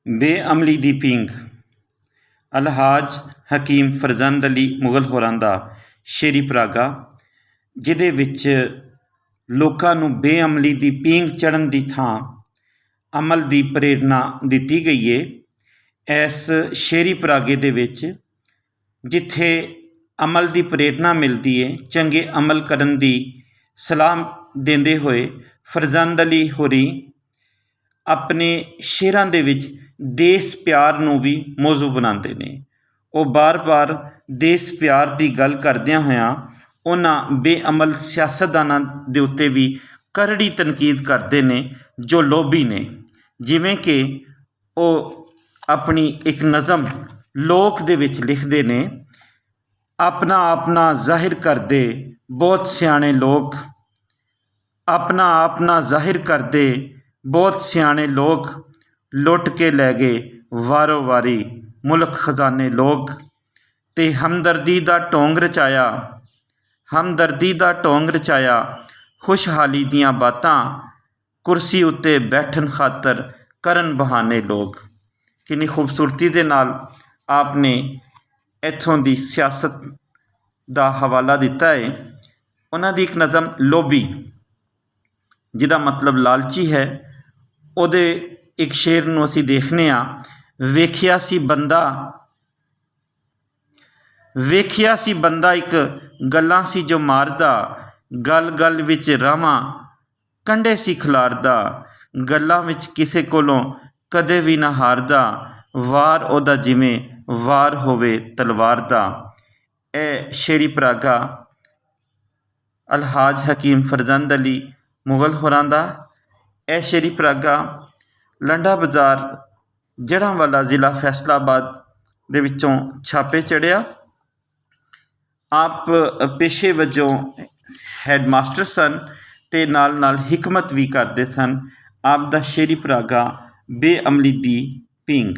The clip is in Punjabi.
ਬੇਅਮਲੀ ਦੀ ਪੀਂਗ। ਅਲਹਾਜ ਹਕੀਮ ਫਰਜ਼ੰਦ ਅਲੀ ਮੁਗਲ ਹੋਰਾਂ ਦਾ ਸ਼ੇਰੀ ਪਰਾਗਾ, ਜਿਹਦੇ ਵਿੱਚ ਲੋਕਾਂ ਨੂੰ ਬੇਅਮਲੀ ਦੀ ਪੀਂਗ ਚੜ੍ਹਨ ਦੀ ਥਾਂ ਅਮਲ ਦੀ ਪ੍ਰੇਰਨਾ ਦਿੱਤੀ ਗਈ ਹੈ। ਇਸ ਸ਼ੇਰੀ ਪਰਾਗੇ ਦੇ ਵਿੱਚ ਜਿੱਥੇ ਅਮਲ ਦੀ ਪ੍ਰੇਰਨਾ ਮਿਲਦੀ ਹੈ, ਚੰਗੇ ਅਮਲ ਕਰਨ ਦੀ ਸਲਾਹ ਦਿੰਦੇ ਹੋਏ ਫਰਜ਼ੰਦ ਅਲੀ ਹੋਰੀ ਆਪਣੇ ਸ਼ੇਰਾਂ ਦੇ ਵਿੱਚ ਦੇਸ਼ ਪਿਆਰ ਨੂੰ ਵੀ ਮੌਜੂ ਬਣਾਉਂਦੇ ਨੇ। ਉਹ ਬਾਰ-ਬਾਰ ਦੇਸ਼ ਪਿਆਰ ਦੀ ਗੱਲ ਕਰਦਿਆਂ ਹੋਇਆਂ ਉਹਨਾਂ ਬੇਅਮਲ ਸਿਆਸਤਦਾਨਾਂ ਦੇ ਉੱਤੇ ਵੀ ਕਰੜੀ ਤਨਕੀਦ ਕਰਦੇ ਨੇ ਜੋ ਲੋਭੀ ਨੇ। ਜਿਵੇਂ ਕਿ ਉਹ ਆਪਣੀ ਇੱਕ ਨਜ਼ਮ ਲੋਕ ਦੇ ਵਿੱਚ ਲਿਖਦੇ ਨੇ, ਆਪਣਾ ਆਪਣਾ ਜ਼ਾਹਿਰ ਕਰਦੇ ਬਹੁਤ ਸਿਆਣੇ ਲੋਕ, ਆਪਣਾ ਆਪਣਾ ਜ਼ਾਹਿਰ ਕਰਦੇ ਬਹੁਤ ਸਿਆਣੇ ਲੋਕ, ਲੁੱਟ ਕੇ ਲੈ ਗਏ ਵਾਰੋ ਵਾਰੀ ਮੁਲਕ ਖਜ਼ਾਨੇ ਲੋਕ। ਤੇ ਹਮਦਰਦੀ ਦਾ ਢੋਂਗ ਰਚਾਇਆ, ਹਮਦਰਦੀ ਦਾ ਢੋਂਗ ਰਚਾਇਆ, ਖੁਸ਼ਹਾਲੀ ਦੀਆਂ ਬਾਤਾਂ, ਕੁਰਸੀ ਉੱਤੇ ਬੈਠਣ ਖਾਤਰ ਕਰਨ ਬਹਾਨੇ ਲੋਕ। ਕਿੰਨੀ ਖੂਬਸੂਰਤੀ ਦੇ ਨਾਲ ਆਪ ਨੇ ਇੱਥੋਂ ਦੀ ਸਿਆਸਤ ਦਾ ਹਵਾਲਾ ਦਿੱਤਾ ਹੈ। ਉਹਨਾਂ ਦੀ ਇੱਕ ਨਜ਼ਮ ਲੋਭੀ, ਜਿਹਦਾ ਮਤਲਬ ਲਾਲਚੀ ਹੈ, ਉਹਦੇ ਇੱਕ ਸ਼ੇਰ ਨੂੰ ਅਸੀਂ ਦੇਖਦੇ ਹਾਂ। ਵੇਖਿਆ ਸੀ ਬੰਦਾ, ਵੇਖਿਆ ਸੀ ਬੰਦਾ ਇੱਕ ਗੱਲਾਂ ਸੀ ਜੋ ਮਾਰਦਾ, ਗੱਲ ਗੱਲ ਵਿੱਚ ਰਾਵਾਂ ਕੰਢੇ ਸੀ ਖਿਲਾਰਦਾ, ਗੱਲਾਂ ਵਿੱਚ ਕਿਸੇ ਕੋਲੋਂ ਕਦੇ ਵੀ ਨਾ ਹਾਰਦਾ, ਵਾਰ ਉਹਦਾ ਜਿਵੇਂ ਵਾਰ ਹੋਵੇ ਤਲਵਾਰ ਦਾ। ਇਹ ਸ਼ੇਰੀ ਪਰਾਗਾ ਅਲਹਾਜ ਹਕੀਮ ਫਰਜ਼ੰਦ ਅਲੀ ਮੁਗਲ ਹੋਰਾਂ ਦਾ। ਇਹ ਸ਼ੇਰੀ ਪਰਾਗਾ ਲੰਡਾ ਬਾਜ਼ਾਰ ਜੜ੍ਹਾਂਵਾਲਾ ਜ਼ਿਲ੍ਹਾ ਫੈਸਲਾਬਾਦ ਦੇ ਵਿੱਚੋਂ ਛਾਪੇ ਚੜ੍ਹਿਆ। ਆਪ ਪੇਸ਼ੇ ਵਜੋਂ ਹੈਡ ਮਾਸਟਰ ਸਨ ਅਤੇ ਨਾਲ ਨਾਲ ਹਿਕਮਤ ਵੀ ਕਰਦੇ ਸਨ। ਆਪ ਦਾ ਸ਼ੇਰੀ ਪਰਾਗਾ ਬੇਅਮਲੀ ਦੀ ਪੀਂਗ।